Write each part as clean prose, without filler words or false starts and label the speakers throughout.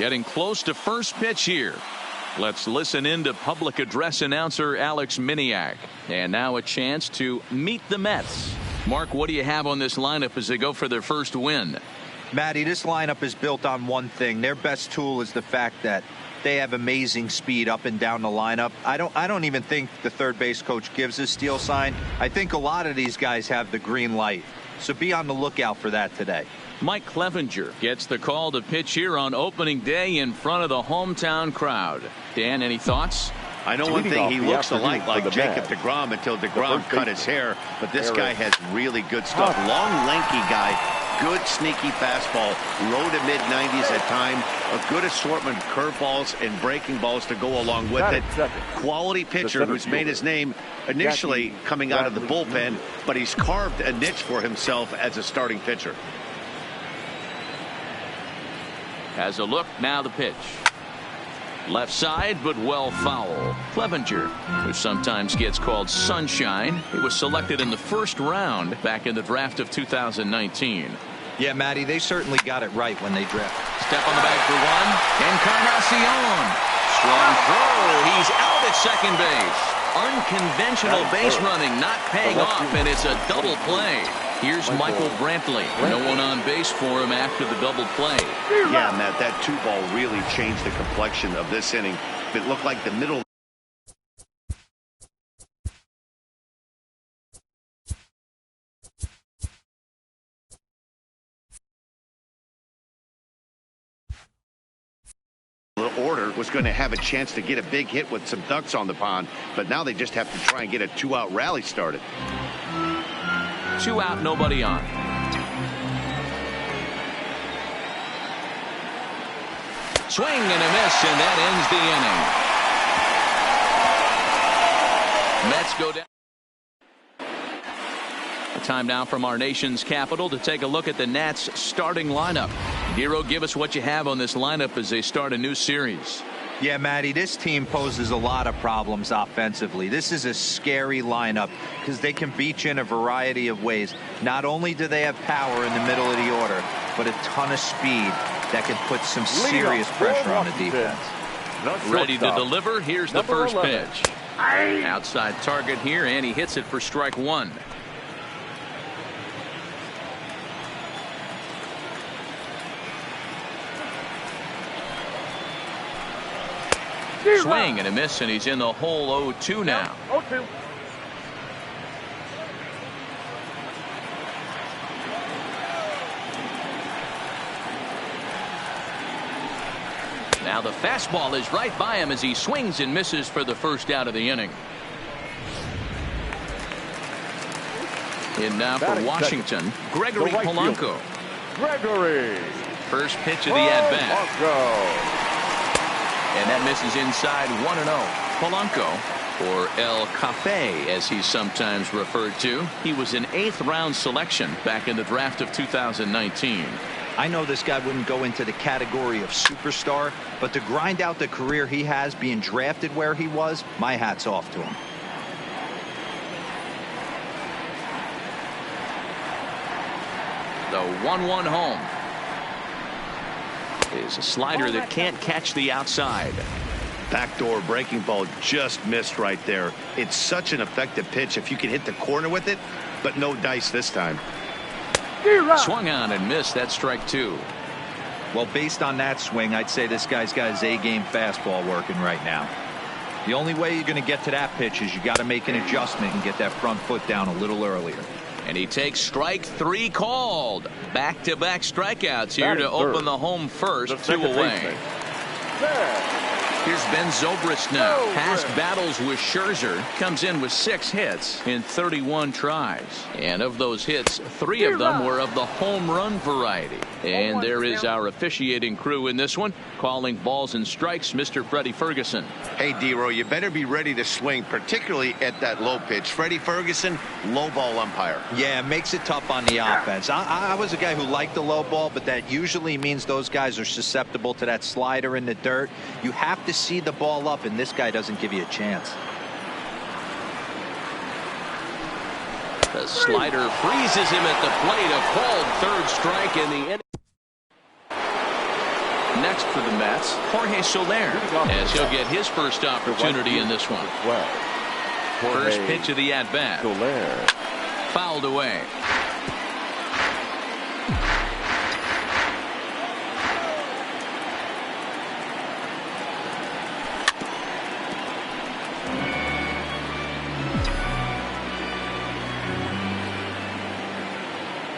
Speaker 1: Getting close to first pitch here. Let's listen in to public address announcer Alex Miniak. And now a chance to meet the Mets. Mark, what do you have on this lineup as they go for their first win?
Speaker 2: Matty, this lineup is built on one thing. Their best tool is the fact that they have amazing speed up and down the lineup. I don't even think the third base coach gives a steal sign. I think a lot of these guys have the green light. So be on the lookout for that today.
Speaker 1: Mike Clevenger gets the call to pitch here on opening day in front of the hometown crowd. Dan, any thoughts?
Speaker 3: I know one thing, he looks alike like Jacob DeGrom until DeGrom cut his hair, but this guy has really good stuff. Long, lanky guy, good sneaky fastball, low to mid-90s at time, a good assortment of curveballs and breaking balls to go along with it. Quality pitcher who's made his name initially coming out of the bullpen, but he's carved a niche for himself as a starting pitcher.
Speaker 1: Has a look, now the pitch. Left side, but well foul. Clevenger, who sometimes gets called Sunshine, he was selected in the first round back in the draft of 2019.
Speaker 2: Yeah, Matty, they certainly got it right when they drafted.
Speaker 1: Step on the bag for one. Encarnacion. Strong throw. He's out at second base. Unconventional base running, not paying off, and it's a double play. Here's Michael Brantley. No one on base for him after the double play.
Speaker 3: Yeah, Matt, that 2-ball really changed the complexion of this inning. It looked like the middle order was going to have a chance to get a big hit with some ducks on the pond, but now they just have to try and get a 2-out rally started.
Speaker 1: 2 out, nobody on. Swing and a miss, and that ends the inning. Mets go down. A time now from our nation's capital to take a look at the Nats starting lineup. Hero, give us what you have on this lineup as they start a new series.
Speaker 2: Yeah, Matty, this team poses a lot of problems offensively. This is a scary lineup because they can beat you in a variety of ways. Not only do they have power in the middle of the order, but a ton of speed that can put some serious pressure on the defense.
Speaker 1: Ready to deliver. Here's the first pitch. Outside target here, and he hits it for strike one. Swing and a miss, and he's in the hole 0-2 now.
Speaker 4: 0-2.
Speaker 1: Now the fastball is right by him as he swings and misses for the first out of the inning. In now for Washington, Gregory Polanco.
Speaker 4: Gregory.
Speaker 1: First pitch of the at-bat. And that misses inside 1-0. Polanco, or El Cafe as he's sometimes referred to. He was an 8th round selection back in the draft of 2019.
Speaker 2: I know this guy wouldn't go into the category of superstar, but to grind out the career he has being drafted where he was, my hat's off to him.
Speaker 1: The 1-1 home is a slider that can't catch the outside.
Speaker 3: Backdoor breaking ball just missed right there. It's such an effective pitch if you can hit the corner with it, but no dice this time.
Speaker 1: Swung on and missed. That strike two.
Speaker 2: Well, based on that swing, I'd say this guy's got his A-game fastball working right now. The only way you're going to get to that pitch is you got to make an adjustment and get that front foot down a little earlier.
Speaker 1: And he takes strike three called. Back-to-back strikeouts here to open the home first. 2 away. Here's Ben Zobrist now. Past battles with Scherzer, comes in with 6 hits in 31 tries. And of those hits, 3 of them were of the home run variety. And there is our officiating crew in this one, calling balls and strikes, Mr. Freddie Ferguson.
Speaker 3: Hey, D-Row, you better be ready to swing, particularly at that low pitch. Freddie Ferguson, low ball umpire.
Speaker 2: Yeah, it makes it tough on the offense. I was a guy who liked the low ball, but that usually means those guys are susceptible to that slider in the dirt. You have to see the ball up, and this guy doesn't give you a chance.
Speaker 1: The slider freezes him at the plate. A called third strike in the inning. Next next for the Mets, Jorge Soler, as he'll get his first opportunity in this one. First pitch of the at-bat. Fouled away.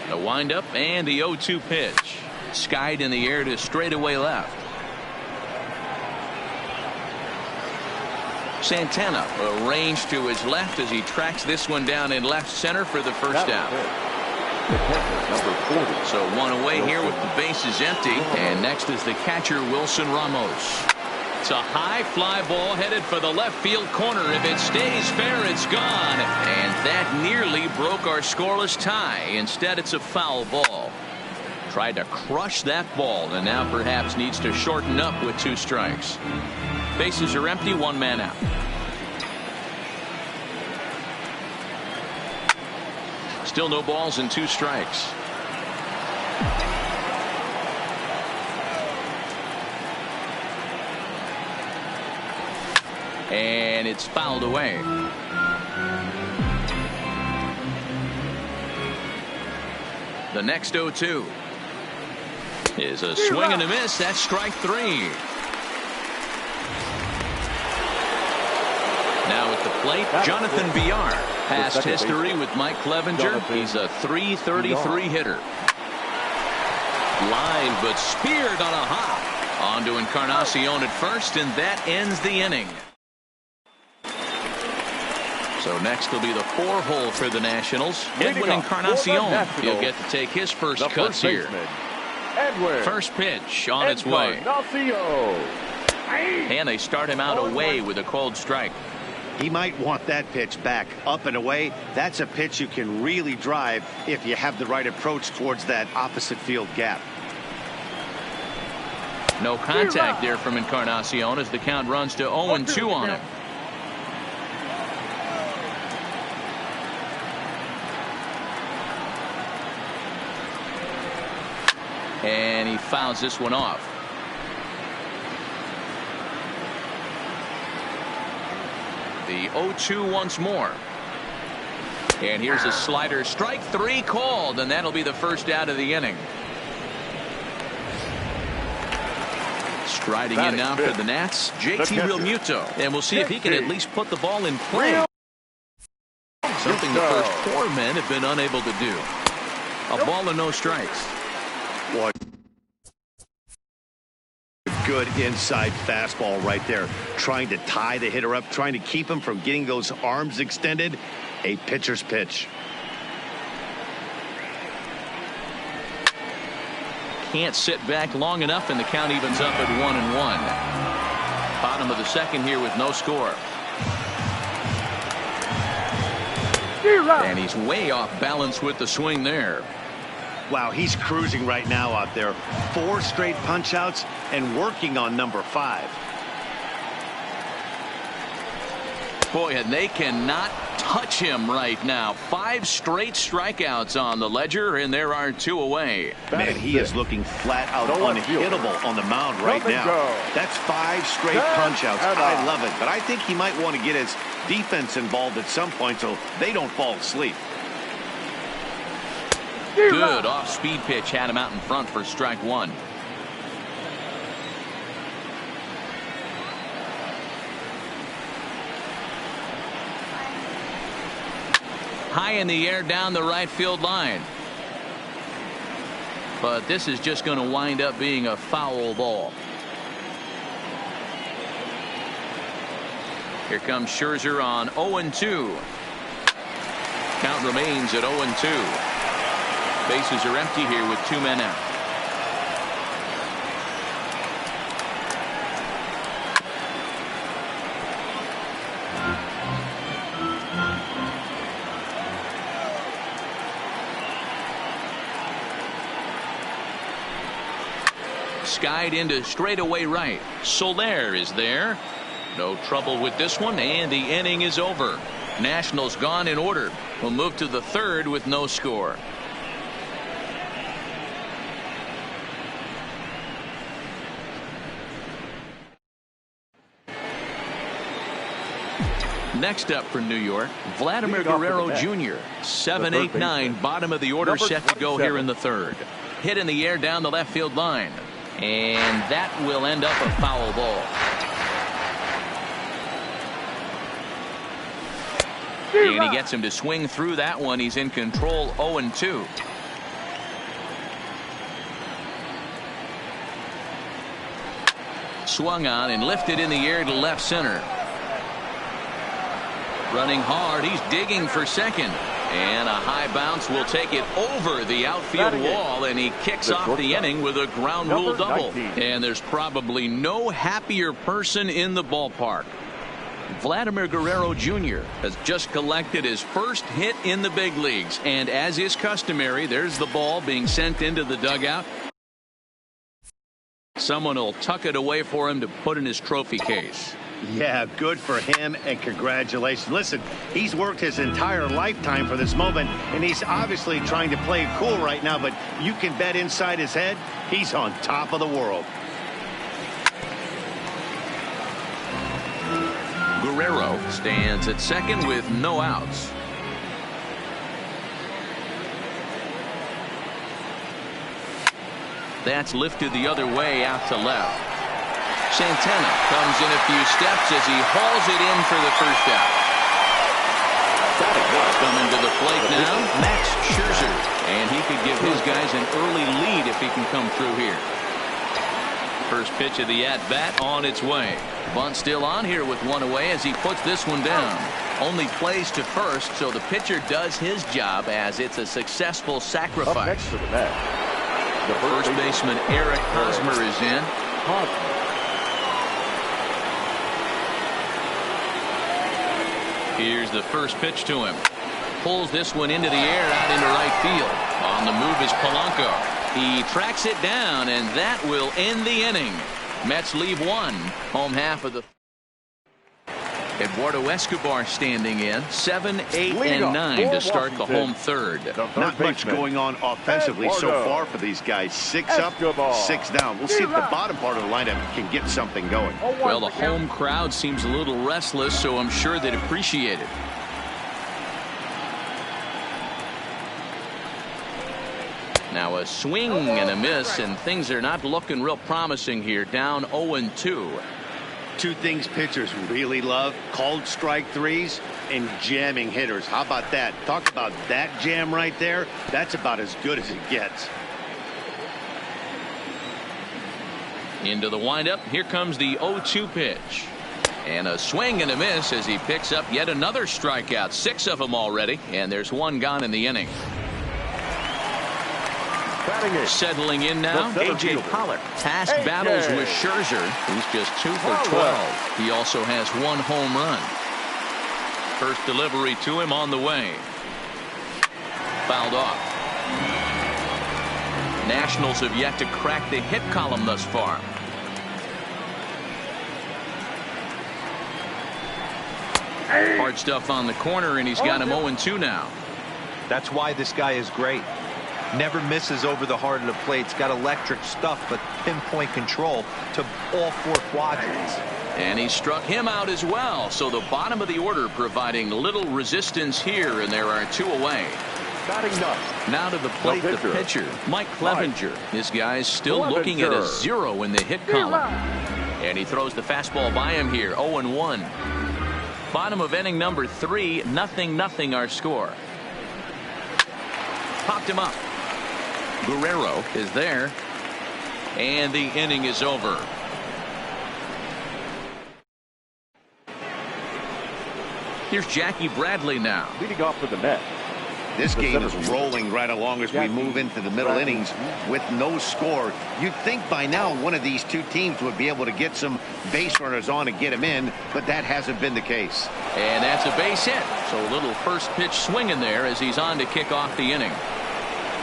Speaker 1: The windup and the 0-2 pitch. Skied in the air to straightaway left. Santana arranged to his left as he tracks this one down in left center for the first out. So one away here with the bases empty. And next is the catcher, Wilson Ramos. It's a high fly ball headed for the left field corner. If it stays fair, it's gone. And that nearly broke our scoreless tie. Instead, it's a foul ball. Tried to crush that ball and now perhaps needs to shorten up with 2 strikes. Bases are empty, 1 man out. Still no balls and 2 strikes. And it's fouled away. The next 0-2 is a swing and a miss. That's strike 3. Now at the plate, Jonathan Villar. Past history with Mike Clevenger. He's a .333 hitter. Line, but speared on a hop. On to Encarnacion at first, and that ends the inning. So next will be the 4-hole for the Nationals. Edwin Encarnacion. He'll get to take his first cuts here. First pitch on its way. And they start him out away with a cold strike.
Speaker 3: He might want that pitch back up and away. That's a pitch you can really drive if you have the right approach towards that opposite field gap.
Speaker 1: No contact there from Encarnacion as the count runs to 0-2 on him. And he fouls this one off. The 0-2 once more. And here's a slider. Strike 3 called, and that'll be the first out of the inning. Striding in now for the Nats, JT Realmuto. And we'll see if he can at least put the ball in play. Something the first 4 men have been unable to do. A ball and no strikes.
Speaker 3: What good inside fastball right there, trying to tie the hitter up, trying to keep him from getting those arms extended. A pitcher's pitch.
Speaker 1: Can't sit back long enough, and the count evens up at 1-1. Bottom of the second here with no score. And he's way off balance with the swing there.
Speaker 3: Wow, he's cruising right now out there. 4 straight punch outs and working on number 5.
Speaker 1: Boy, and they cannot touch him right now. 5 straight strikeouts on the ledger, and there are 2 away.
Speaker 3: Man, he is looking flat out unhittable on the mound right now. That's 5 straight punch outs. I love it, but I think he might want to get his defense involved at some point so they don't fall asleep.
Speaker 1: Good off-speed pitch had him out in front for strike 1. High in the air down the right field line. But this is just going to wind up being a foul ball. Here comes Scherzer on 0-2. Count remains at 0-2. Bases are empty here with 2 men out. Skied into straightaway right. Soler is there. No trouble with this one, and the inning is over. Nationals gone in order. We'll move to the 3rd with no score. Next up for New York, Vladimir Guerrero Jr. 7-8-9, bottom of the order, set to go here in the third. Hit in the air down the left field line. And that will end up a foul ball. And he gets him to swing through that one. He's in control, 0-2. Swung on and lifted in the air to left center. Running hard, he's digging for second. And a high bounce will take it over the outfield wall, and he kicks off the inning with a ground rule double. And there's probably no happier person in the ballpark. Vladimir Guerrero Jr. has just collected his first hit in the big leagues, and as is customary, there's the ball being sent into the dugout. Someone will tuck it away for him to put in his trophy case.
Speaker 3: Yeah, good for him, and congratulations. Listen, he's worked his entire lifetime for this moment, and he's obviously trying to play it cool right now, but you can bet inside his head, he's on top of the world.
Speaker 1: Guerrero stands at second with no outs. That's lifted the other way out to left. Santana comes in a few steps as he hauls it in for the first out. Coming to the plate now, Max Scherzer. And he could give his guys an early lead if he can come through here. First pitch of the at-bat on its way. Bunt still on here with one away as he puts this one down. Only plays to first, so the pitcher does his job as it's a successful sacrifice.
Speaker 4: Up next to the bat,
Speaker 1: the first baseman Eric Hosmer is in. Here's the first pitch to him. Pulls this one into the air out into right field. On the move is Polanco. He tracks it down, and that will end the inning. Mets leave one. Home half of the. Eduardo Escobar standing in. 7, 8, and 9 to start the home third.
Speaker 3: Not much going on offensively so far for these guys. 6 up, 6 down. We'll see if the bottom part of the lineup can get something going.
Speaker 1: Well, the home crowd seems a little restless, so I'm sure they'd appreciate it. Now a swing and a miss, and things are not looking real promising here. Down 0-2.
Speaker 3: Two things pitchers really love: called strike threes and jamming hitters. How about that? Talk about that jam right there. That's about as good as it gets.
Speaker 1: Into the windup. Here comes the 0-2 pitch. And a swing and a miss as he picks up yet another strikeout. 6 of them already, and there's one gone in the inning. Settling in now, A.J. Pollock. Task battles with Scherzer, who's just 2 for 12. He also has 1 home run. First delivery to him on the way. Fouled off. Nationals have yet to crack the hit column thus far. Hard stuff on the corner, and he's got him 0-2 now.
Speaker 2: That's why this guy is great. Never misses over the heart of the plate. He's got electric stuff, but pinpoint control to all 4 quadrants.
Speaker 1: And he struck him out as well. So the bottom of the order providing little resistance here, and there are 2 away. Now to the plate, the pitcher, Mike Clevenger. This guy's still looking at a 0 in the hit column. And he throws the fastball by him here, 0-1. Bottom of inning number 3, 0-0 our score. Popped him up. Guerrero is there, and the inning is over. Here's Jackie Bradley now.
Speaker 4: Leading off for the Mets.
Speaker 3: This game is rolling right along as we move into the middle innings with no score. You'd think by now one of these 2 teams would be able to get some base runners on and get them in, but that hasn't been the case.
Speaker 1: And that's a base hit. So a little first pitch swinging there as he's on to kick off the inning.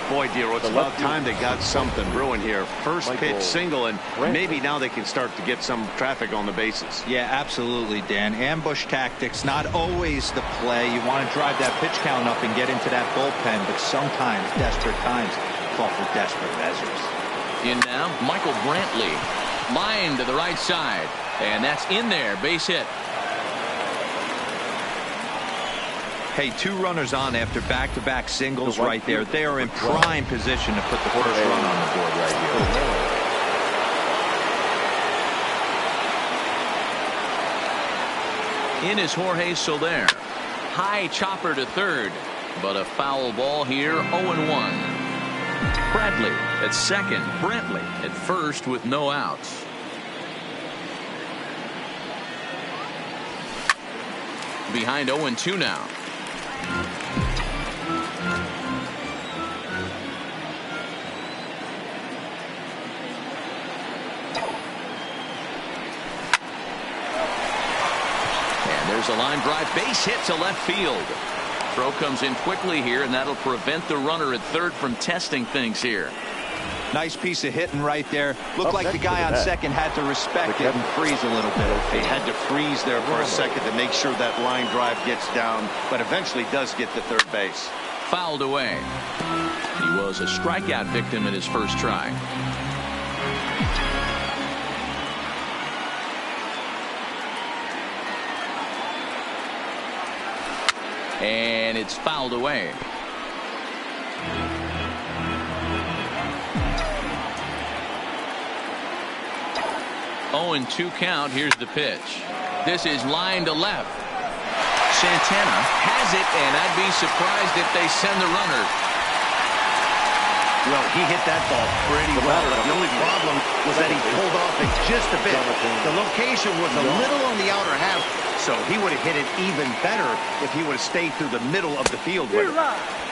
Speaker 3: Boy, Dero, it's about time they got something brewing here. First pitch single, and maybe now they can start to get some traffic on the bases.
Speaker 2: Yeah, absolutely, Dan. Ambush tactics, not always the play. You want to drive that pitch count up and get into that bullpen, but sometimes desperate times call for desperate measures.
Speaker 1: In now, Michael Brantley. Line to the right side, and that's in there. Base hit.
Speaker 2: Hey, 2 runners on after back-to-back singles right there. They are in prime position to put the first run on the board right
Speaker 1: here. In is Jorge Soler. High chopper to third, but a foul ball here. 0-1. Bradley at second. Brentley at first with no outs. Behind 0-2 now. And there's a line drive. Base hit to left field. Throw comes in quickly here, and that'll prevent the runner at third from testing things here.
Speaker 2: Nice piece of hitting right there. Looked like the guy on second had to respect it and freeze a little bit.
Speaker 3: He had to freeze there for a second to make sure that line drive gets down, but eventually does get to third base.
Speaker 1: Fouled away. He was a strikeout victim in his first try. And it's fouled away. 0-2 count. Here's the pitch. This is line to left. Santana has it, and I'd be surprised if they send the runner.
Speaker 3: Well, he hit that ball pretty well. The only problem was that he pulled off it just a bit. The location was a little on the outer half, so he would have hit it even better if he would have stayed through the middle of the field with it.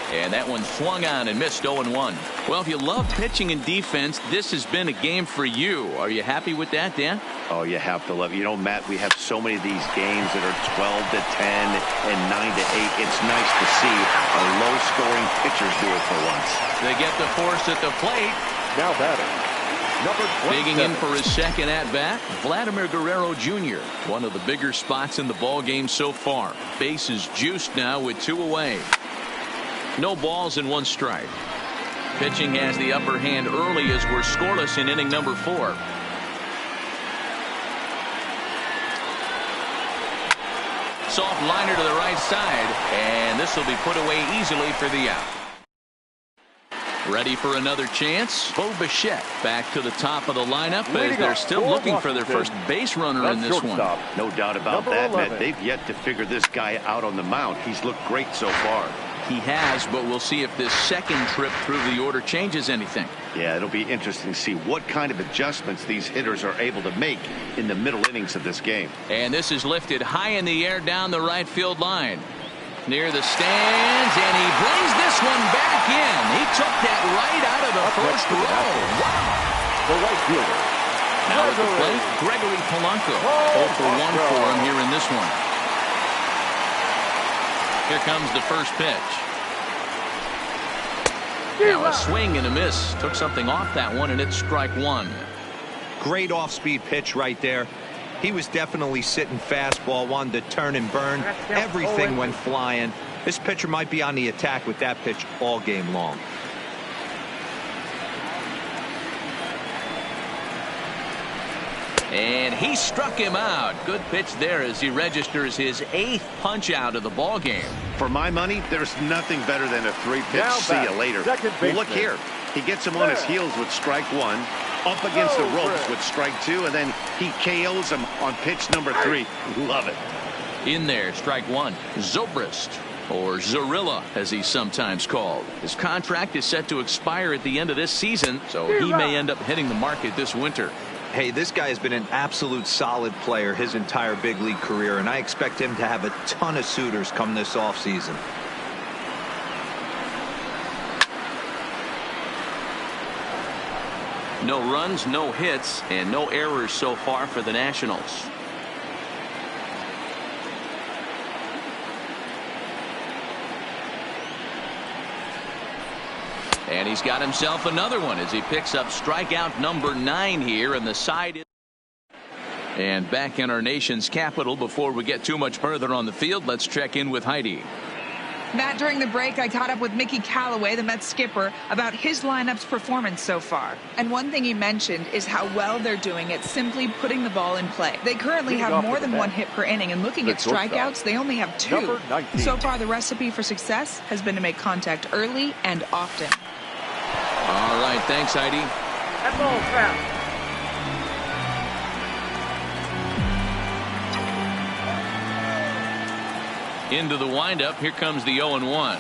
Speaker 1: And that one swung on and missed. 0-1. Well, if you love pitching and defense, this has been a game for you. Are you happy with that, Dan?
Speaker 3: Oh, you have to love it. You know, Matt, we have so many of these games that are 12-10 and 9-8. It's nice to see our low-scoring pitchers do it for once.
Speaker 1: They get the force at the plate.
Speaker 4: Now batting.
Speaker 1: Digging in for his second at-bat, Vladimir Guerrero Jr., one of the bigger spots in the ball game so far. Base is juiced now with 2 away. No balls and 1 strike. Pitching has the upper hand early as we're scoreless in inning number 4. Soft liner to the right side, and this will be put away easily for the out. Ready for another chance? Bo Bichette back to the top of the lineup as they're still looking for their first base runner in this one.
Speaker 3: No doubt about that, Matt. They've yet to figure this guy out on the mound. He's looked great so far.
Speaker 1: He has, but we'll see if this second trip through the order changes anything.
Speaker 3: Yeah, it'll be interesting to see what kind of adjustments these hitters are able to make in the middle innings of this game.
Speaker 1: And this is lifted high in the air down the right field line. Near the stands, and he brings this one back in. He took that right out of the first row. Wow.
Speaker 4: The right fielder.
Speaker 1: Now at the plate, Gregory Polanco. 0 for 1 for him here in this one. Here comes the first pitch. Now a swing and a miss. Took something off that one, and it's strike 1.
Speaker 2: Great off-speed pitch right there. He was definitely sitting fastball, wanted to turn and burn. Everything went flying. This pitcher might be on the attack with that pitch all game long.
Speaker 1: And he struck him out. Good pitch there as he registers his 8th punch out of the ball game.
Speaker 3: For my money, there's nothing better than a 3-pitch see you later. Well, look here. He gets him on his heels with strike 1, up against the ropes with strike 2, and then he KOs him on pitch number 3. Love it.
Speaker 1: In there, strike 1. Zobrist, or Zorilla as he's sometimes called. His contract is set to expire at the end of this season, so he may end up hitting the market this winter.
Speaker 2: Hey, this guy has been an absolute solid player his entire big league career, and I expect him to have a ton of suitors come this offseason.
Speaker 1: No runs, no hits, and no errors so far for the Nationals. And he's got himself another one as he picks up strikeout number 9 here, and the side is. And back in our nation's capital, before we get too much further on the field, let's check in with Heidi.
Speaker 5: Matt, during the break, I caught up with Mickey Callaway, the Mets skipper, about his lineup's performance so far. And one thing he mentioned is how well they're doing at simply putting the ball in play. They currently have more than one hit per inning, and looking at strikeouts, they only have 2. So far, the recipe for success has been to make contact early and often.
Speaker 1: All right, thanks, Heidi.
Speaker 6: That ball's foul.
Speaker 1: Into the windup. Here comes the 0-1.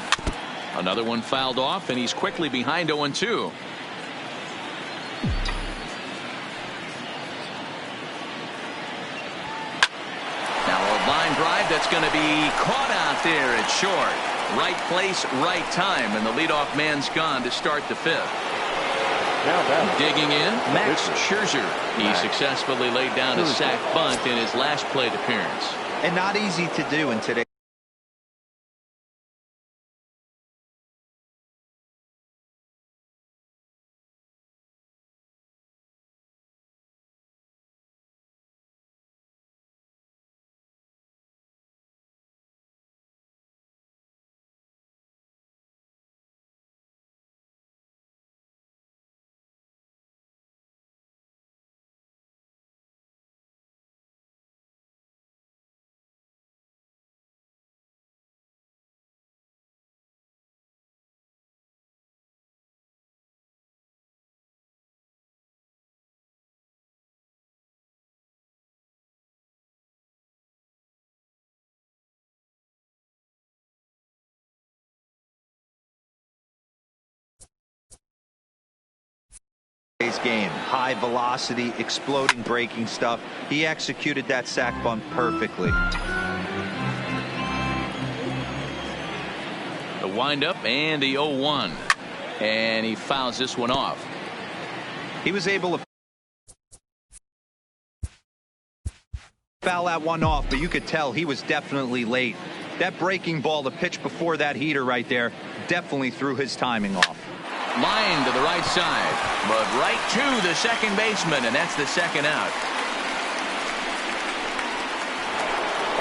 Speaker 1: Another one fouled off, and he's quickly behind 0-2. Now a line drive that's going to be caught out there at short. Right place, right time, and the leadoff man's gone to start the 5th. Digging in, Max Scherzer. He successfully laid down a sac bunt in his last plate appearance.
Speaker 2: And not easy to do in today's game. High velocity, exploding breaking stuff. He executed that sac bunt perfectly.
Speaker 1: The windup and the 0-1. And he fouls this one off.
Speaker 2: He was able to foul that one off, but you could tell he was definitely late. That breaking ball, the pitch before that heater right there, definitely threw his timing off.
Speaker 1: Line to the right side, but right to the second baseman, and that's the second out.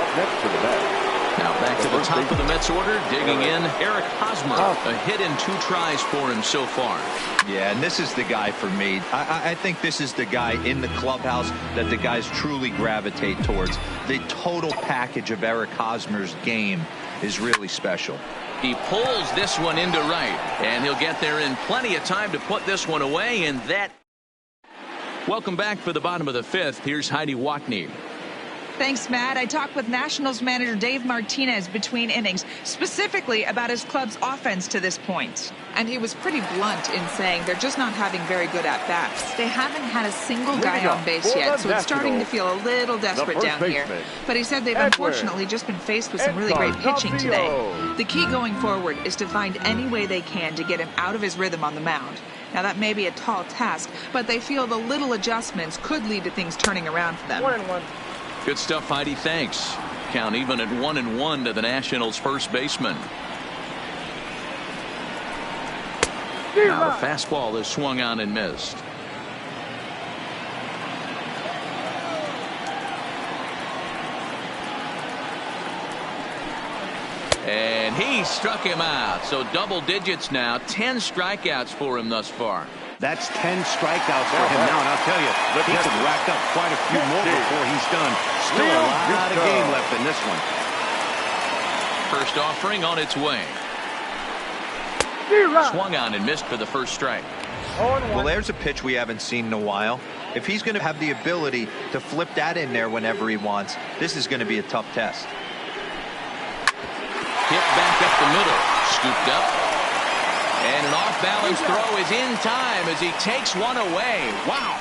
Speaker 4: Up next to the bat.
Speaker 1: Now back to the top of the Mets order, digging in, Eric Hosmer. A hit in 2 tries for him so far.
Speaker 2: Yeah, and this is the guy for me. I think this is the guy in the clubhouse that the guys truly gravitate towards. The total package of Eric Hosmer's game is really special.
Speaker 1: He pulls this one into right, and he'll get there in plenty of time to put this one away, and that. Welcome back for the bottom of the 5th. Here's Heidi Watney.
Speaker 5: Thanks, Matt. I talked with Nationals manager Dave Martinez between innings, specifically about his club's offense to this point. And he was pretty blunt in saying they're just not having very good at-bats. They haven't had a single guy on base yet, so it's starting to feel a little desperate down here. But he said they've unfortunately just been faced with some really great pitching today. The key going forward is to find any way they can to get him out of his rhythm on the mound. Now, that may be a tall task, but they feel the little adjustments could lead to things turning around for them.
Speaker 6: 1-1.
Speaker 1: Good stuff, Heidi. Thanks. Count even at 1-1 to the Nationals' first baseman. Now the fastball is swung on and missed. And he struck him out. So double digits now. 10 strikeouts for him thus far.
Speaker 3: That's 10 strikeouts for him now, and I'll tell you, he could rack up quite a few more before he's done. Still a lot of game left in this one.
Speaker 1: First offering on its way. Swung on and missed for the first strike.
Speaker 2: Well, there's a pitch we haven't seen in a while. If he's going to have the ability to flip that in there whenever he wants, this is going to be a tough test.
Speaker 1: Hit back up the middle. Scooped up. And an off-balance throw is in time as he takes one away. Wow.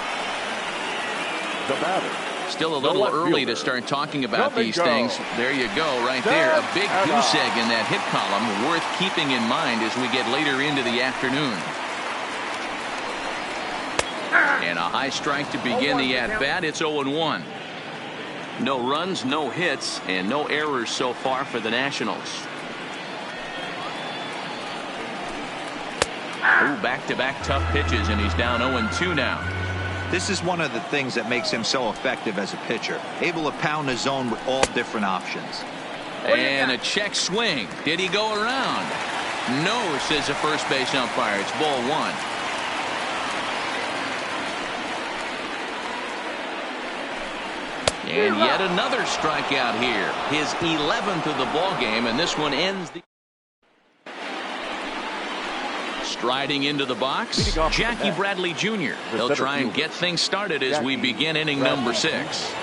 Speaker 4: The batter.
Speaker 1: Still a little early to start talking about these things. There you go, right there. A big goose egg in that hit column, worth keeping in mind as we get later into the afternoon. And a high strike to begin the at-bat. It's 0-1. No runs, no hits, and no errors so far for the Nationals. Ooh, back-to-back tough pitches, and he's down 0-2 now.
Speaker 2: This is one of the things that makes him so effective as a pitcher, able to pound the zone with all different options.
Speaker 1: And a check swing. Did he go around? No, says the first base umpire. It's ball one. And yet another strikeout here. His 11th of the ball game, and this one ends the. Striding into the box, Jackie Bradley Jr. He'll try and get things started as we begin inning number 6.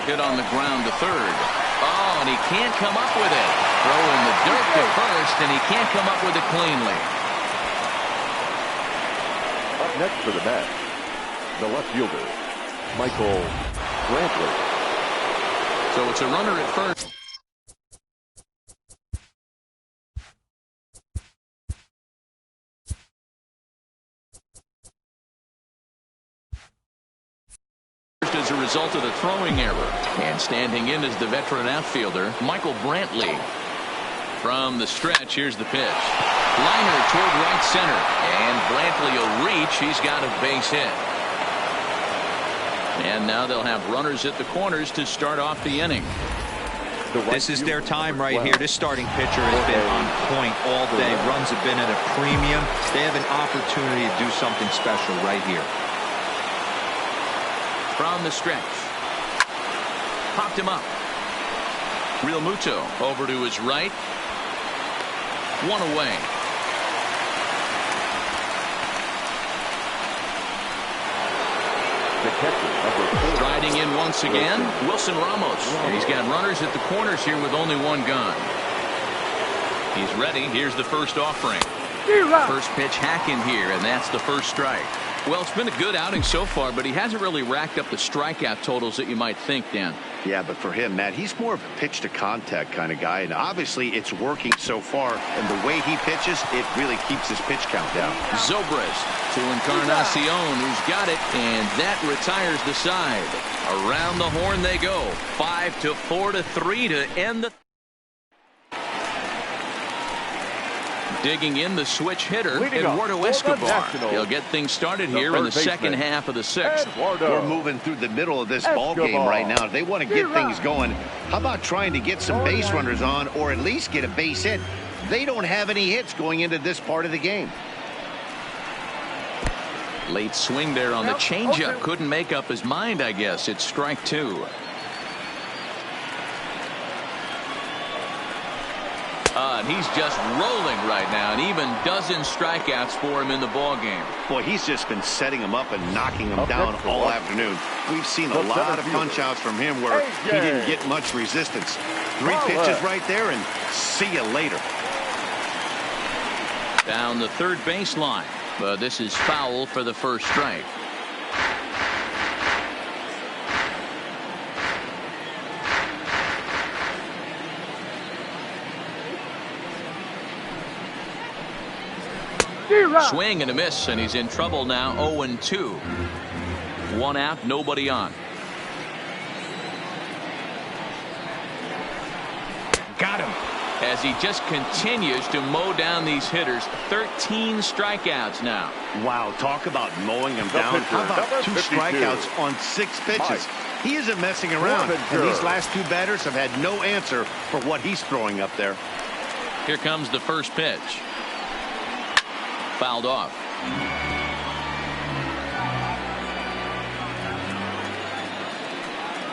Speaker 1: Hit on the ground to third. Oh, and he can't come up with it. Throw in the dirt to first, and he can't come up with it cleanly.
Speaker 4: Up next for the bat, the left fielder, Michael Brantley.
Speaker 1: So it's a runner at first. As a result of the throwing error. And standing in is the veteran outfielder, Michael Brantley. From the stretch, here's the pitch. Liner toward right center. And Brantley will reach. He's got a base hit. And now they'll have runners at the corners to start off the inning.
Speaker 2: This is their time right here. This starting pitcher has been on point all day. Runs have been at a premium. They have an opportunity to do something special right here.
Speaker 1: From the stretch. Popped him up. Real Muto over to his right. One away.
Speaker 4: The catcher,
Speaker 1: Striding in once again, Wilson Ramos. And he's got runners at the corners here with only one gun. He's ready. Here's the first offering. First pitch hacking here, and that's the first strike. Well, it's been a good outing so far, but he hasn't really racked up the strikeout totals that you might think, Dan.
Speaker 3: Yeah, but for him, Matt, he's more of a pitch to contact kind of guy, and obviously it's working so far, and the way he pitches, it really keeps his pitch count down.
Speaker 1: Zobrist to Encarnacion, who's got it, and that retires the side. Around the horn they go. 5-4 to 3 to end the. Digging in the switch hitter, Eduardo Escobar. He'll get things started here in the second half of the 6th.
Speaker 3: We're moving through the middle of this ball game right now. If they want to get things going, how about trying to get some base runners on, or at least get a base hit? They don't have any hits going into this part of the game.
Speaker 1: Late swing there on the changeup. Couldn't make up his mind, I guess. It's strike 2. And he's just rolling right now, and even dozen strikeouts for him in the ball game.
Speaker 3: Boy, he's just been setting him up and knocking him down all afternoon. We've seen a lot of punch outs from him where he didn't get much resistance. 3 pitches right there, and see you later.
Speaker 1: Down the third baseline, but this is foul for the first strike. Swing and a miss, and he's in trouble now. 0-2. 1 out, nobody on. Got him. As he just continues to mow down these hitters. 13 strikeouts now.
Speaker 3: Wow, talk about mowing them down. How about 2 strikeouts on 6 pitches? He isn't messing around, and these last 2 batters have had no answer for what he's throwing up there.
Speaker 1: Here comes the first pitch. Fouled off.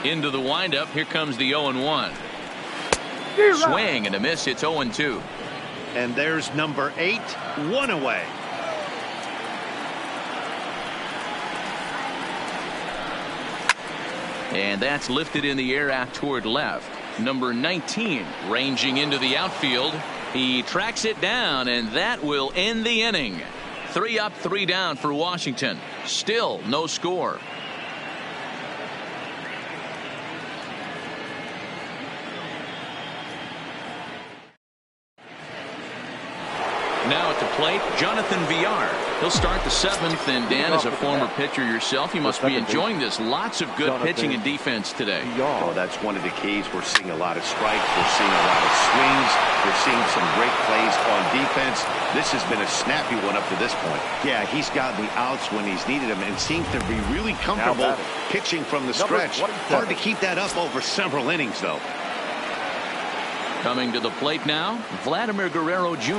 Speaker 1: Into the windup. Here comes the 0-1. Swing and a miss. It's 0-2.
Speaker 3: And there's number 8. 1 away.
Speaker 1: And that's lifted in the air out toward left. Number 19 ranging into the outfield. He tracks it down, and that will end the inning. 3 up, 3 down for Washington. Still no score. Now at the plate, Jonathan Villar. He'll start the 7th, and Dan, as a former pitcher yourself, you must be enjoying this. Lots of good pitching and defense today.
Speaker 3: Oh, that's one of the keys. We're seeing a lot of strikes. We're seeing a lot of swings. We're seeing some great plays on defense. This has been a snappy one up to this point. Yeah, he's gotten the outs when he's needed them and seems to be really comfortable pitching from the stretch. Hard to keep that up over several innings, though.
Speaker 1: Coming to the plate now, Vladimir Guerrero Jr.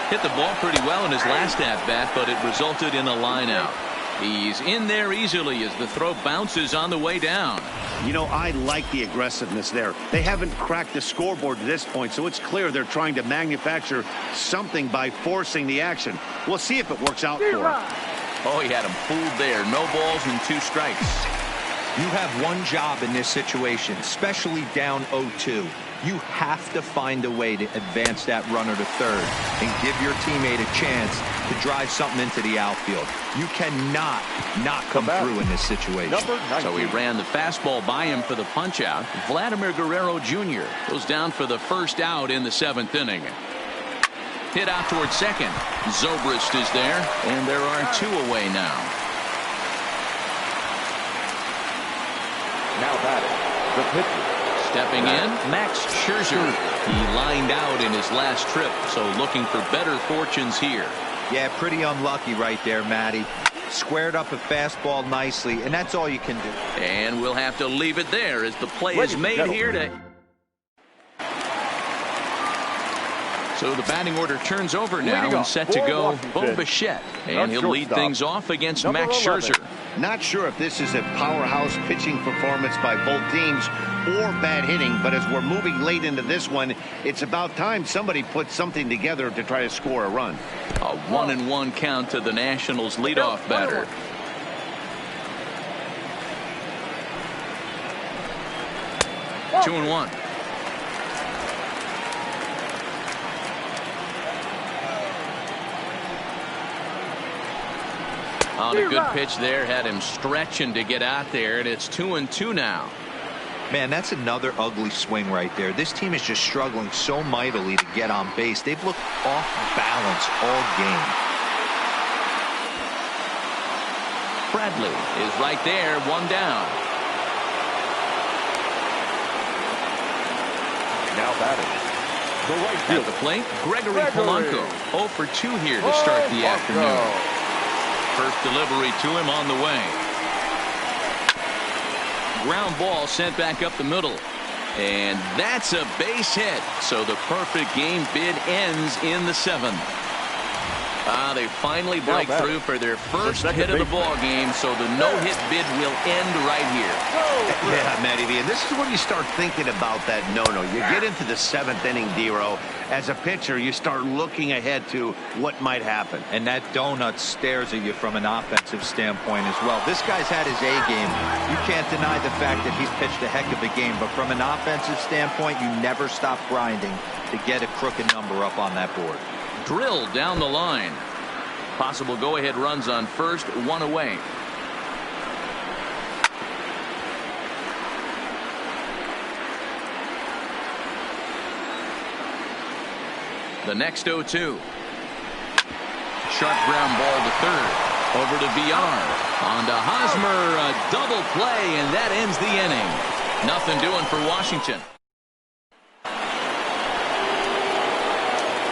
Speaker 1: Hit the ball pretty well in his last at-bat, but it resulted in a line-out. He's in there easily as the throw bounces on the way down.
Speaker 3: You know, I like the aggressiveness there. They haven't cracked the scoreboard to this point, so it's clear they're trying to manufacture something by forcing the action. We'll see if it works out for him.
Speaker 1: Oh, he had him fooled there. No balls and 2 strikes.
Speaker 2: You have one job in this situation, especially down 0-2. You have to find a way to advance that runner to third and give your teammate a chance to drive something into the outfield. You cannot not come through in this situation.
Speaker 1: So he ran the fastball by him for the punch out. Vladimir Guerrero Jr. goes down for the first out in the 7th inning. Hit out towards second. Zobrist is there, and there are 2 away now.
Speaker 4: Now batting, the pitcher.
Speaker 1: Stepping in, Max Scherzer. He lined out in his last trip, so looking for better fortunes here.
Speaker 2: Yeah, pretty unlucky right there, Matty. Squared up a fastball nicely, and that's all you can do.
Speaker 1: And we'll have to leave it there as the play is made here to... So the batting order turns over now and set to go Bo Bichette. And he'll lead things off against Max Scherzer.
Speaker 3: Not sure if this is a powerhouse pitching performance by both teams or bad hitting, but as we're moving late into this one, it's about time somebody puts something together to try to score a run.
Speaker 1: A 1-1 count to the Nationals leadoff batter. Two and one. On a good pitch there, had him stretching to get out there, and it's 2-2 now.
Speaker 2: Man, that's another ugly swing right there. This team is just struggling so mightily to get on base. They've looked off balance all game.
Speaker 1: Bradley is right there, 1 down.
Speaker 4: Now batting, the right
Speaker 1: At
Speaker 4: fielder.
Speaker 1: the plate, Gregory Polanco. 0 for 2 here to start the afternoon. First delivery to him on the way. Ground ball sent back up the middle. And that's a base hit. So the perfect game bid ends in the 7th. They finally break through for their first hit of the ball game, so the no-hit bid will end right here.
Speaker 3: Yeah, Matty V, and this is when you start thinking about that no-no. You get into the 7th inning, D-Row. As a pitcher, you start looking ahead to what might happen.
Speaker 2: And that donut stares at you from an offensive standpoint as well. This guy's had his A game. You can't deny the fact that he's pitched a heck of a game, but from an offensive standpoint, you never stop grinding to get a crooked number up on that board.
Speaker 1: Drilled down the line. Possible go-ahead runs on first, 1 away. The next 0-2. Sharp ground ball to third. Over to VR. On to Hosmer. A double play, and that ends the inning. Nothing doing for Washington.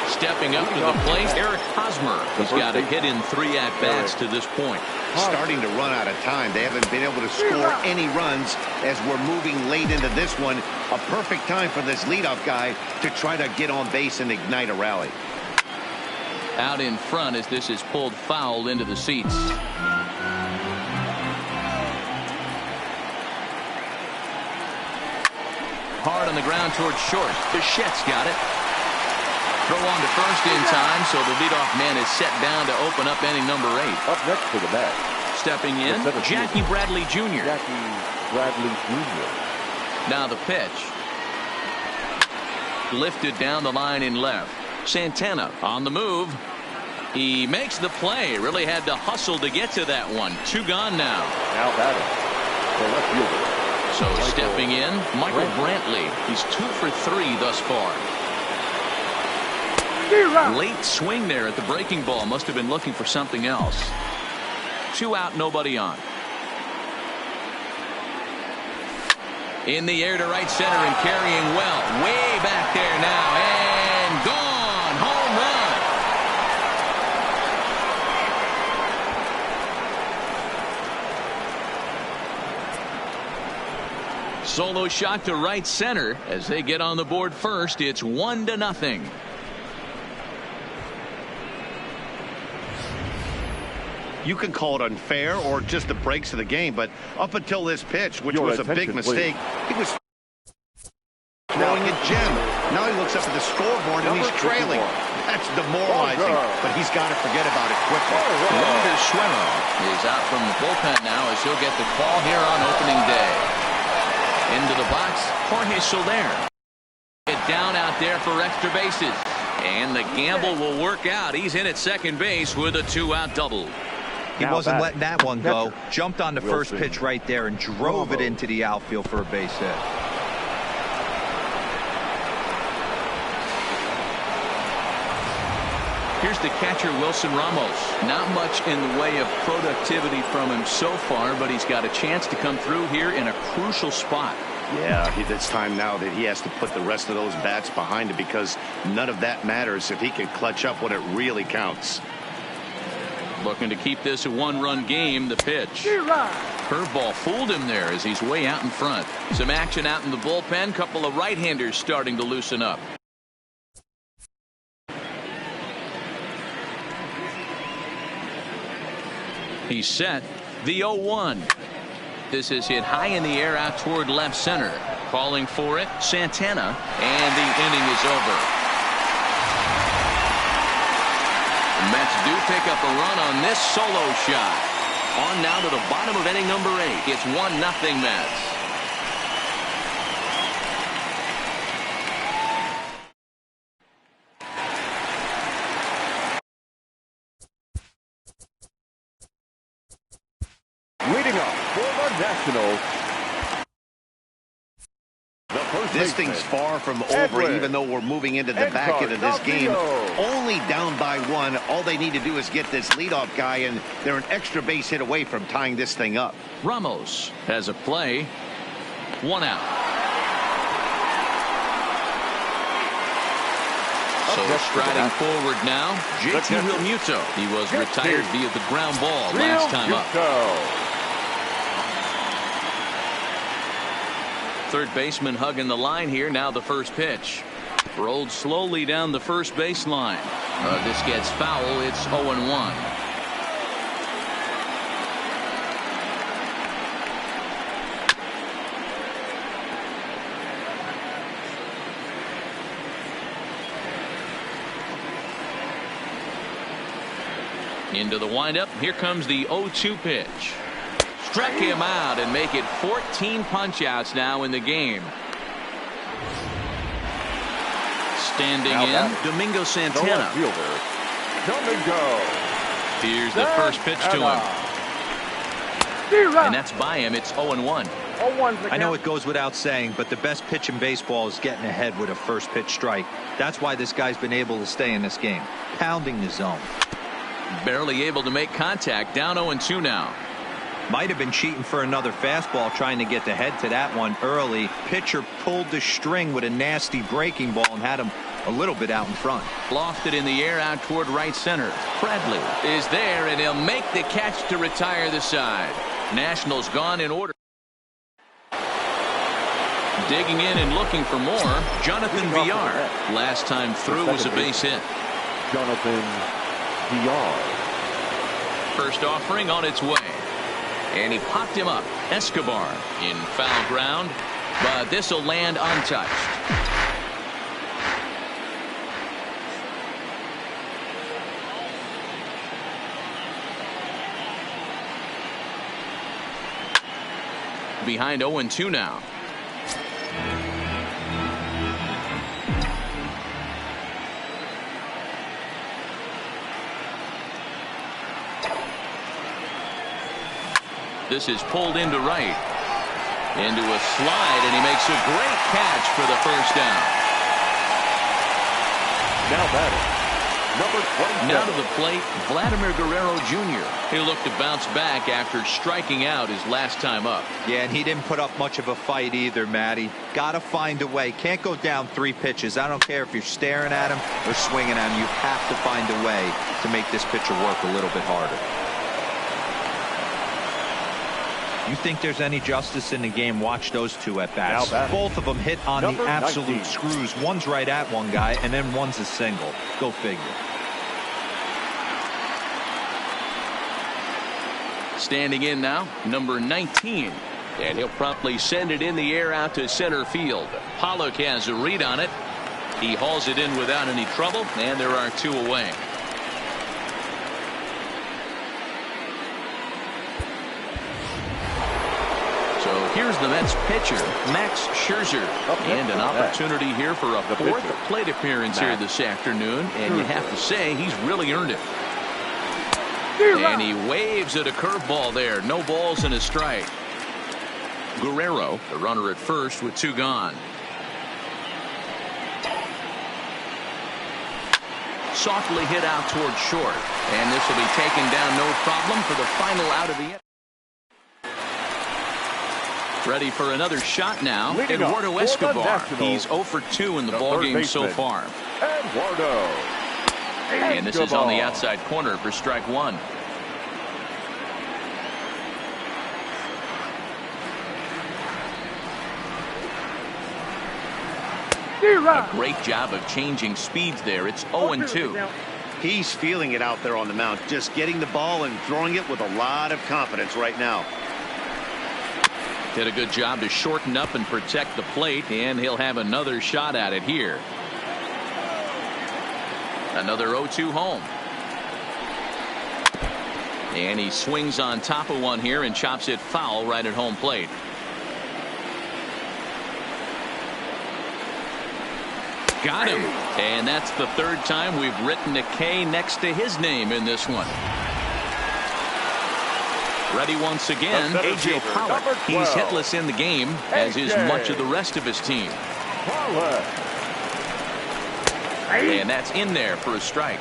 Speaker 1: Stepping up to the plate, Eric Hosmer. He's got a hit in 3 at-bats to this point.
Speaker 3: Starting to run out of time. They haven't been able to score any runs as we're moving late into this one. A perfect time for this leadoff guy to try to get on base and ignite a rally.
Speaker 1: Out in front as this is pulled foul into the seats. Hard on the ground towards short. Bichette's got it. Throw on to first in time, so the leadoff man is set down to open up inning number 8.
Speaker 4: Up next for the bat.
Speaker 1: Stepping in, Jackie Bradley Jr.
Speaker 4: Jackie Bradley Jr.
Speaker 1: Now the pitch. Lifted down the line in left. Santana on the move. He makes the play. Really had to hustle to get to that one. 2 gone now.
Speaker 4: Now batting, the left fielder.
Speaker 1: So stepping in, Michael Brantley. He's 2 for 3 thus far. Late swing there at the breaking ball. Must have been looking for something else. 2 out, nobody on. In the air to right center and carrying well. Way back there now. And gone. Home run. Solo shot to right center as they get on the board first. It's 1-0.
Speaker 3: You can call it unfair or just the breaks of the game, but up until this pitch, which was a big mistake, he was throwing a gem. Now he looks up at the scoreboard and he's trailing. That's demoralizing, but he's got to forget about it quickly.
Speaker 1: Wander Suero is out from the bullpen now as he'll get the call here on opening day. Into the box, Jorge Soler. Get down out there for extra bases. And the gamble will work out. He's in at second base with a 2-out double.
Speaker 2: He wasn't letting that one go. Jumped on the first pitch right there and drove it into the outfield for a base hit.
Speaker 1: Here's the catcher, Wilson Ramos. Not much in the way of productivity from him so far, but he's got a chance to come through here in a crucial spot.
Speaker 3: Yeah, it's time now that he has to put the rest of those bats behind him, because none of that matters if he can clutch up when it really counts.
Speaker 1: Looking to keep this a one-run game. The pitch. Curveball fooled him there as he's way out in front. Some action out in the bullpen. Couple of right-handers starting to loosen up. He's set. The 0-1. This is hit high in the air out toward left center. Calling for it, Santana, and the inning is over. The Mets do pick up a run on this solo shot. On now to the bottom of inning number 8. It's 1-0 Mets.
Speaker 4: Leading up for the Nationals.
Speaker 3: This thing's far from over, even though we're moving into the back end of this game. Only down by 1. All they need to do is get this leadoff guy, and they're an extra base hit away from tying this thing up.
Speaker 1: Ramos has a play. 1 out. So striding forward now, JT Realmuto. He was retired via the ground ball last time up. Third baseman hugging the line here. Now the first pitch. Rolled slowly down the first baseline. This gets foul. It's 0-1. Into the windup. Here comes the 0-2 pitch. Struck him out and make it 14 punch-outs now in the game. Standing in, Domingo Santana. Here's the first pitch to him. And that's by him. It's 0-1.
Speaker 2: I know it goes without saying, but the best pitch in baseball is getting ahead with a first pitch strike. That's why this guy's been able to stay in this game. Pounding the zone.
Speaker 1: Barely able to make contact. Down 0-2 now.
Speaker 2: Might have been cheating for another fastball, trying to get the head to that one early. Pitcher pulled the string with a nasty breaking ball and had him a little bit out in front.
Speaker 1: Lofted in the air out toward right center. Bradley is there, and he'll make the catch to retire the side. Nationals gone in order. Digging in and looking for more, Jonathan Villar. Last time through was a base hit.
Speaker 4: Jonathan Villar.
Speaker 1: First offering on its way. And he popped him up. Escobar in foul ground, but this will land untouched. Behind 0-2 now. This is pulled into right. Into a slide, and he makes a great catch for the first down.
Speaker 4: Now batting, number 27.
Speaker 1: Now to the plate, Vladimir Guerrero Jr. He'll look to bounce back after striking out his last time up.
Speaker 2: Yeah, and he didn't put up much of a fight either, Matty. Got to find a way. Can't go down 3 pitches. I don't care if you're staring at him or swinging at him. You have to find a way to make this pitcher work a little bit harder. You think there's any justice in the game? Watch those two at bats. Both of them hit on the absolute
Speaker 4: 19.
Speaker 2: screws. One's right at one guy, and then one's a single. Go figure.
Speaker 1: Standing in now, number 19. And he'll promptly send it in the air out to center field. Pollock has a read on it. He hauls it in without any trouble, and there are two away. So here's the Mets pitcher, Max Scherzer. And an opportunity here for a fourth plate appearance here this afternoon. And you have to say, he's really earned it. And he waves at a curveball there. No balls and a strike. Guerrero, the runner at first with two gone. Softly hit out toward short. And this will be taken down no problem for the final out of the inning. Ready for another shot now. Eduardo Escobar. He's 0 for 2 in the ballgame so far.
Speaker 4: Eduardo.
Speaker 1: And this is on the outside corner for strike one. A great job of changing speeds there. It's 0-2.
Speaker 3: He's feeling it out there on the mound, just getting the ball and throwing it with a lot of confidence right now.
Speaker 1: Did a good job to shorten up and protect the plate, and he'll have another shot at it here. Another 0-2 home. And he swings on top of one here and chops it foul right at home plate. Got him. And that's the third time we've written a K next to his name in this one. Ready once again, A.J. Pollock. He's hitless in the game, as is much of the rest of his team. And that's in there for a strike.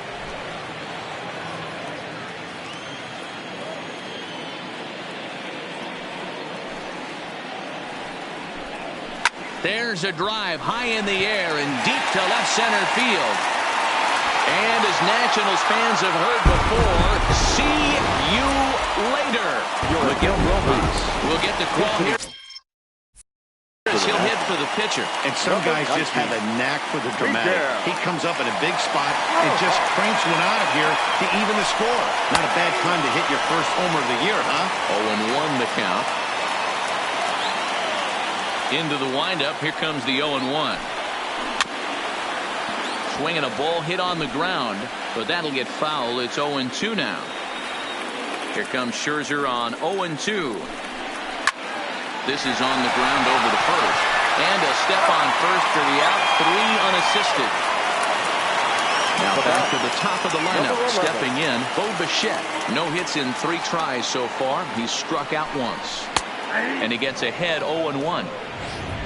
Speaker 1: There's a drive high in the air and deep to left center field. And as Nationals fans have heard before, see you later. Miguel Rojas will get the call here. He'll hit for the pitcher.
Speaker 3: And some guys just have a knack for the dramatic. He comes up in a big spot and just cranks one out of here to even the score. Not a bad time to hit your first homer of the year, huh?
Speaker 1: 0-1 the count. Into the windup. Here comes the 0-1. Swinging a ball hit on the ground, but that'll get foul. It's 0-2 now. Here comes Scherzer on 0-2. This is on the ground over the first. And a step on first for the out. 3 unassisted. Now back to the top of the lineup. Stepping in, Bo Bichette. No hits in 3 tries so far. He's struck out once. And he gets ahead 0-1.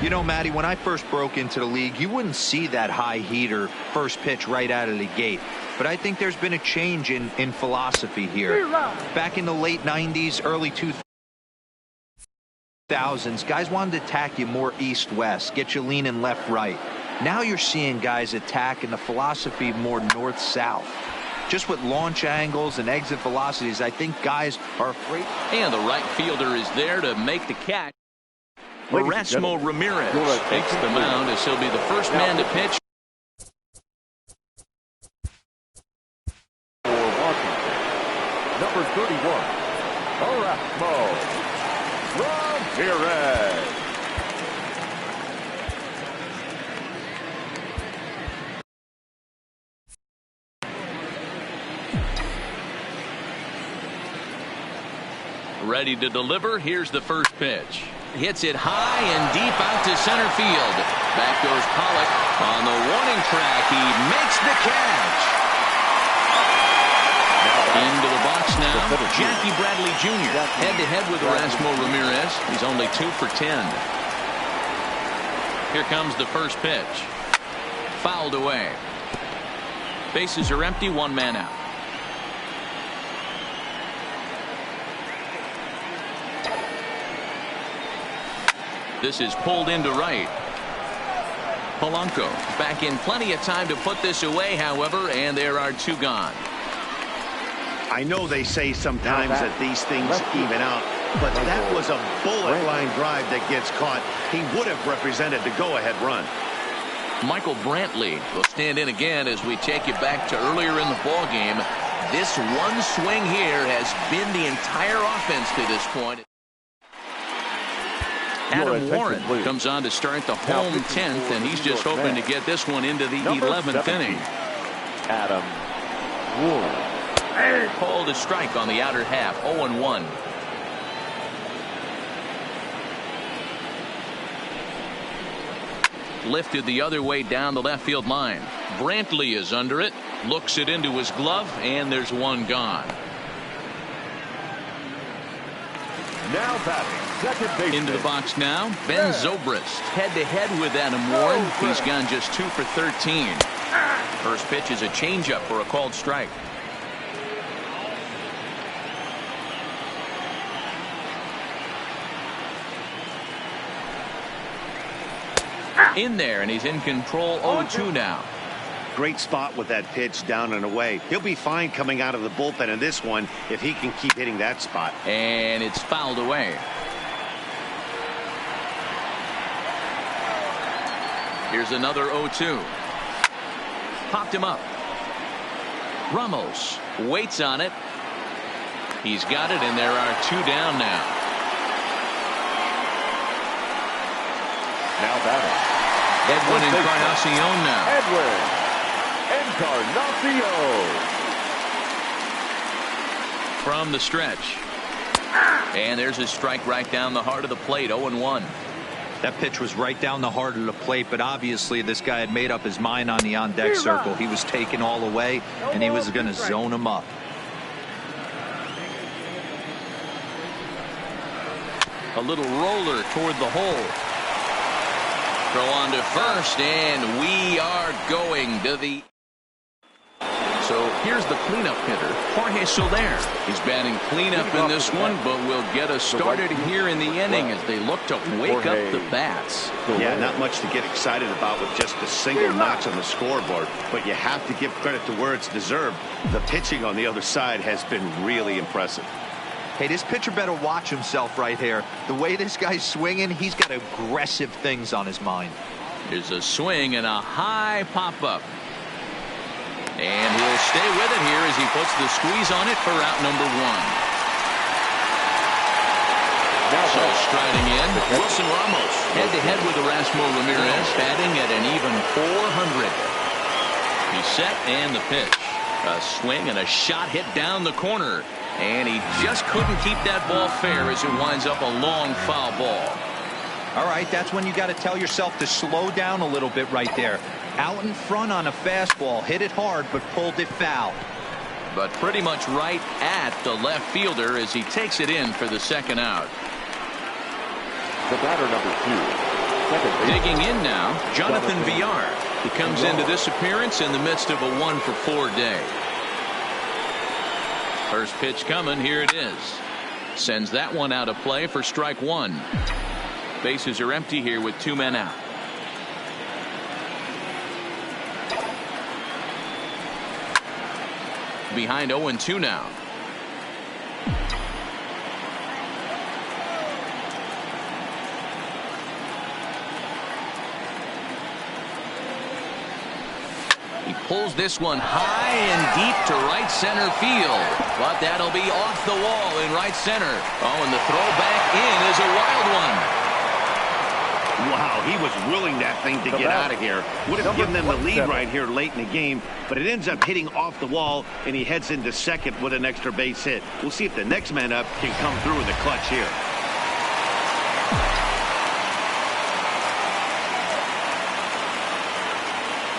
Speaker 2: You know, Matty, when I first broke into the league, you wouldn't see that high heater first pitch right out of the gate. But I think there's been a change in philosophy here. Back in the late 90s, early 2000s, guys wanted to attack you more east-west, get you leaning left-right. Now you're seeing guys attack in the philosophy more north-south. Just with launch angles and exit velocities, I think guys are afraid.
Speaker 1: And the right fielder is there to make the catch. Erasmo Ramirez takes the mound as he'll be the first man to pitch.
Speaker 4: For Washington, number 31, Erasmo Ramirez.
Speaker 1: Ready to deliver. Here's the first pitch. Hits it high and deep out to center field. Back goes Pollock on the warning track. He makes the catch. Into the box now, Jackie Bradley Jr. Head-to-head with Erasmo Ramirez. He's only 2 for 10. Here comes the first pitch. Fouled away. Bases are empty, 1 man out. This is pulled into right. Polanco back in plenty of time to put this away, however, and there are 2 gone.
Speaker 3: I know they say sometimes that these things even out, but that was a bullet line drive that gets caught. He would have represented the go-ahead run.
Speaker 1: Michael Brantley will stand in again as we take you back to earlier in the ball game. This one swing here has been the entire offense to this point. Adam Warren comes on to start the home 10th, and he's just hoping to get this one into the 11th inning.
Speaker 4: Adam Warren.
Speaker 1: Called a strike on the outer half, 0-1. Lifted the other way down the left field line. Brantley is under it, looks it into his glove, and there's one gone.
Speaker 4: Now batting, second baseman.
Speaker 1: Into the box now, Ben Zobrist head-to-head with Adam Warren. He's gone just 2 for 13. First pitch is a changeup for a called strike. In there, and he's in control. 0-2 now.
Speaker 3: Great spot with that pitch down and away. He'll be fine coming out of the bullpen in this one if he can keep hitting that spot.
Speaker 1: And it's fouled away. Here's another 0-2. Popped him up. Ramos waits on it. He's got it, and there are 2 down now.
Speaker 4: Now batting.
Speaker 1: Edwin Encarnacion now.
Speaker 4: Edwin Encarnacion.
Speaker 1: From the stretch. And there's a strike right down the heart of the plate. 0-1.
Speaker 2: That pitch was right down the heart of the plate, but obviously this guy had made up his mind on the on-deck circle. He was taken all the way, and he was going to zone him up.
Speaker 1: A little roller toward the hole. Throw on to first, and we are going to the... So here's the cleanup hitter, Jorge Soler. He's batting cleanup in this one, but will get us started here in the inning as they look to wake up the bats.
Speaker 3: Yeah, not much to get excited about with just a single notch on the scoreboard, but you have to give credit to where it's deserved. The pitching on the other side has been really impressive.
Speaker 2: Hey, this pitcher better watch himself right here. The way this guy's swinging, he's got aggressive things on his mind.
Speaker 1: There's a swing and a high pop-up. And he'll stay with it here as he puts the squeeze on it for out number 1. So striding in, Wilson Ramos head-to-head with Erasmo Ramirez, batting at an even .400. He's set, and the pitch. A swing and a shot hit down the corner. And he just couldn't keep that ball fair as it winds up a long foul ball.
Speaker 2: All right, that's when you got to tell yourself to slow down a little bit right there. Out in front on a fastball, hit it hard, but pulled it foul.
Speaker 1: But pretty much right at the left fielder as he takes it in for the second out.
Speaker 4: The batter number 2.
Speaker 1: Digging in now, Jonathan Villar. He comes into this appearance in the midst of a 1-for-4 day. First pitch coming, here it is. Sends that one out of play for strike 1. Bases are empty here with 2 men out. Behind 0-2 now. He pulls this one high and deep to right center field, but that'll be off the wall in right center. Oh, and the throw back in is a wild one.
Speaker 3: Wow, he was willing that thing to get out of here. Would have given them the lead right here late in the game, but it ends up hitting off the wall, and he heads into second with an extra base hit. We'll see if the next man up can come through in the clutch here.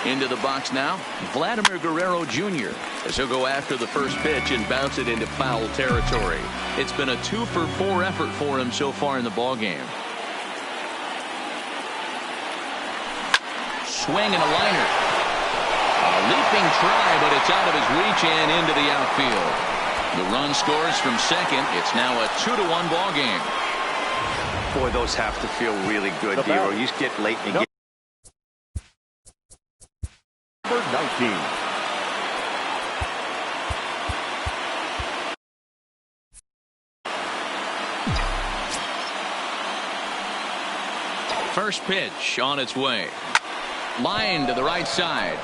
Speaker 1: Into the box now, Vladimir Guerrero Jr. as he'll go after the first pitch and bounce it into foul territory. It's been a 2-for-4 effort for him so far in the ballgame. Swing and a liner. A leaping try, but it's out of his reach and into the outfield. The run scores from second. It's now a 2-1 ball game.
Speaker 2: Boy, those have to feel really good, Hero. You get late in the game.
Speaker 4: Number 19.
Speaker 1: First pitch on its way. Line to the right side.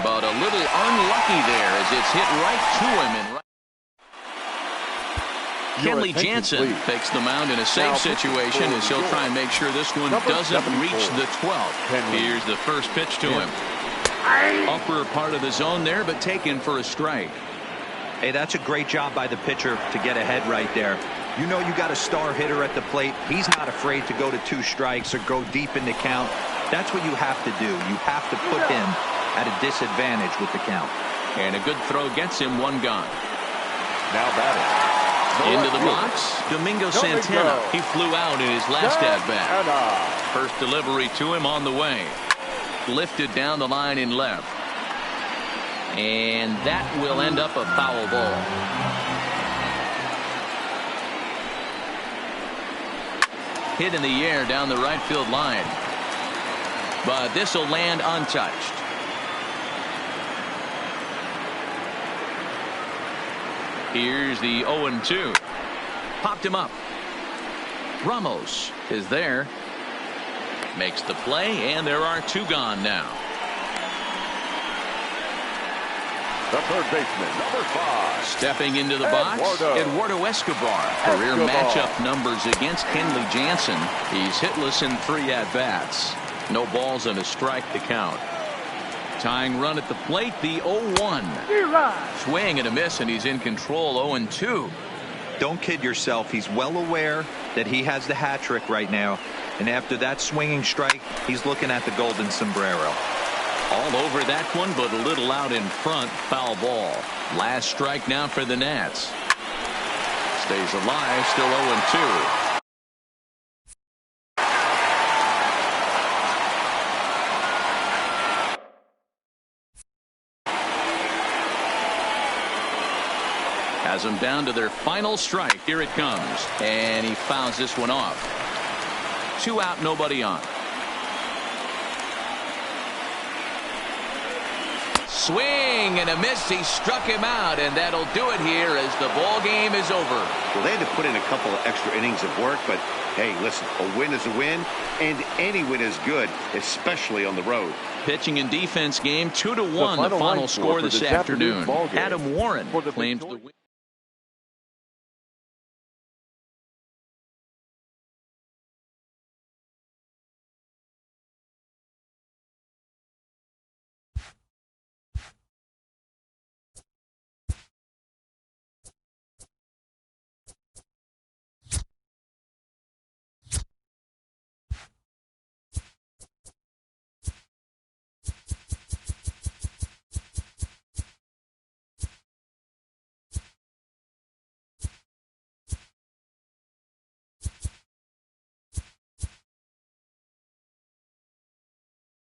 Speaker 1: But a little unlucky there as it's hit right to him. And Kenley Jansen takes the mound in a safe situation as he'll try and make sure this one doesn't reach the 12th. Here's the first pitch to him. Upper part of the zone there, but taken for a strike.
Speaker 2: Hey, that's a great job by the pitcher to get ahead right there. You know you got a star hitter at the plate. He's not afraid to go to 2 strikes or go deep in the count. That's what you have to do. You have to put him at a disadvantage with the count.
Speaker 1: And a good throw gets him 1 gone.
Speaker 4: Now batting.
Speaker 1: Into the box, Domingo Santana. He flew out in his last at-bat. First delivery to him on the way. Lifted down the line in left. And that will end up a foul ball. Hit in the air down the right field line. But this will land untouched. Here's the 0-2. Popped him up. Ramos is there. Makes the play, and there are 2 gone now.
Speaker 4: The third baseman, number 5.
Speaker 1: Stepping into the box, Eduardo Escobar. Career matchup numbers against Kenley Jansen. He's hitless in 3 at-bats. No balls and a strike to count. Tying run at the plate, the 0-1. Swing and a miss, and he's in control. 0-2.
Speaker 2: Don't kid yourself. He's well aware that he has the hat trick right now. And after that swinging strike, he's looking at the golden sombrero.
Speaker 1: All over that one, but a little out in front. Foul ball. Last strike now for the Nats. Stays alive, still 0-2. Has them down to their final strike. Here it comes. And he fouls this one off. 2 out, nobody on. Swing and a miss. He struck him out, and that'll do it here as the ball game is over.
Speaker 3: Well, they had to put in a couple of extra innings of work, but hey, listen, a win is a win, and any win is good, especially on the road.
Speaker 1: Pitching and defense game 2-1. The final score this afternoon. Adam Warren claims the win.